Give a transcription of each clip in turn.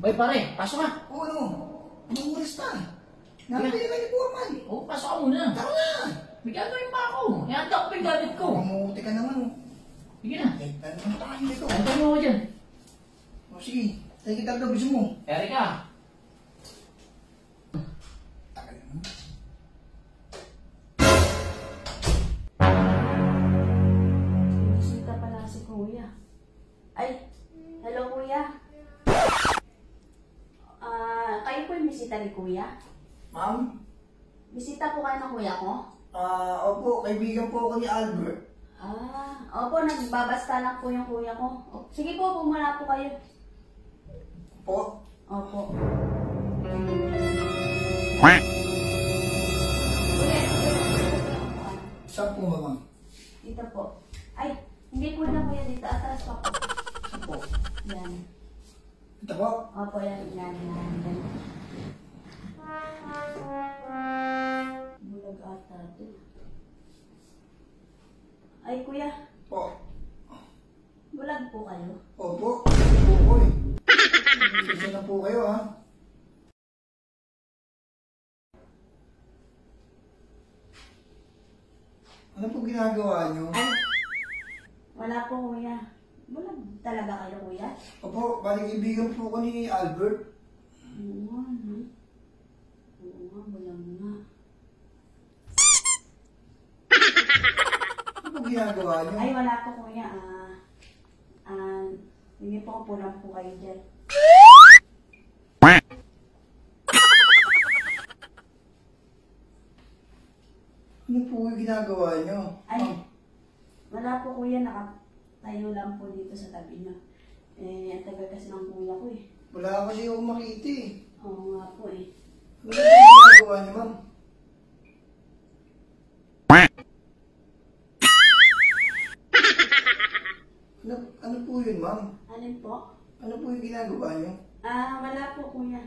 Hoy pare, pasok ka. Oo, ano? Anong oras pa? Napili ka ni Foreman. Oo, pasok ka muna. Tara na! Bigyan mo yung pa ako. Ihanda ko pa yung gamit ko. Mamuti ka naman. Sige na. Eh, ano naman tayo dito? Antay mo ako dyan. O sige, tayo kita daw gusto mo. Erika. Tagal naman. Bisita pala si Kuya. Ay, hello Kuya. Kayo po yung bisita ni Kuya? Ma'am? Bisita po kayo ng Kuya ko? Opo, kaibigan po ako ni Albert. Opo, nagbabasta lang po yung Kuya ko. Sige po, pumula po kayo. Po? Opo. Saan po ba, ma'am? Dito po. Ay, hindi po na Kuya dito. Atras pa po. Saan po? Yan. Ito po? Opo, yan. Bulag ata ito. Ay, Kuya. Po. Bulag po kayo. Opo. Opo po eh. Isa na po kayo ha. Ano po ginagawa nyo? Ay, wala po Kuya. Bulag talaga kayo Kuya? Opo, bali kaibigan po ko ni Albert. Oo nga, no? Oo nga, bulag nga. Ano po ginagawa nyo? Ay, wala po Kuya. Hindi po pulang po kayo dyan. Ano po yung ginagawa nyo? Ay, wala po Kuya. Nakatayo lang po dito sa tabi niyo. Eh, ang tagal kasi ng Kuya ko eh. Wala kasi akong makita eh. Oo nga po eh. Ano po yung ginagawa nyo, ma'am? Ano po yun, ma'am? Alin po? Ano po yung ginagawa nyo? Wala po Kuya.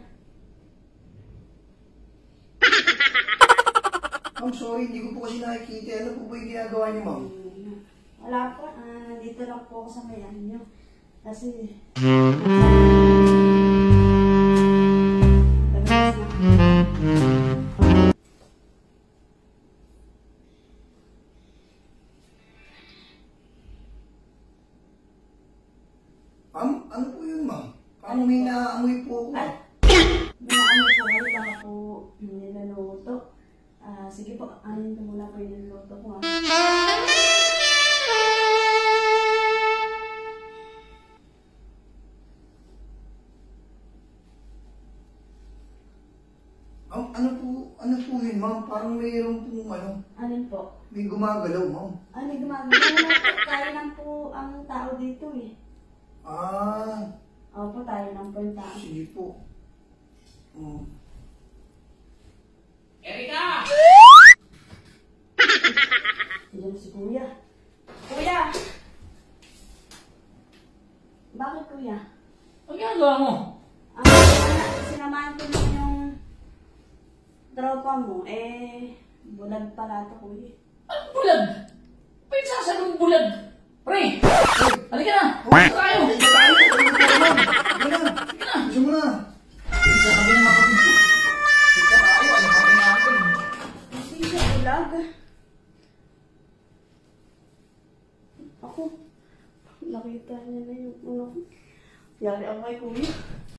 Ma'am, sorry, hindi ko po kasi nakikita. Ano po ba yung ginagawa nyo, ma'am? Wala po. Nandito lang po ako sa mayan niyo. Kasi... Ma'am, ano po yun, ma'am? Parang may naamoy po ako. Ay! May ano po kayo, baka po niluluto. Sige po, anin ko muna po yung niluluto ko ha. Ano po yun, ma'am? Parang mayroon pong Alin po? may gumagalaw, ma'am. May gumagawa na po. Tayo lang po ang tao dito eh. Opo, tayo lang po yung tao. Sige po. Erika! Diyan si Kuya. Kuya! Bakit Kuya? Ang ginagawa mo? Sinamahan ko na yung tropa mo. Bulag pala ito Kuya. Anong bulag? May sasalong bulag. Pre! Halika na! Halika tayo! Sige tayo! Sige na! Gusto mo na! Isa kami ng kapatid ko. Sige tayo! Ano kami natin? Hindi siya bulag. Ako, nakita niya na yung ano ko. Yari ako kay Kuya.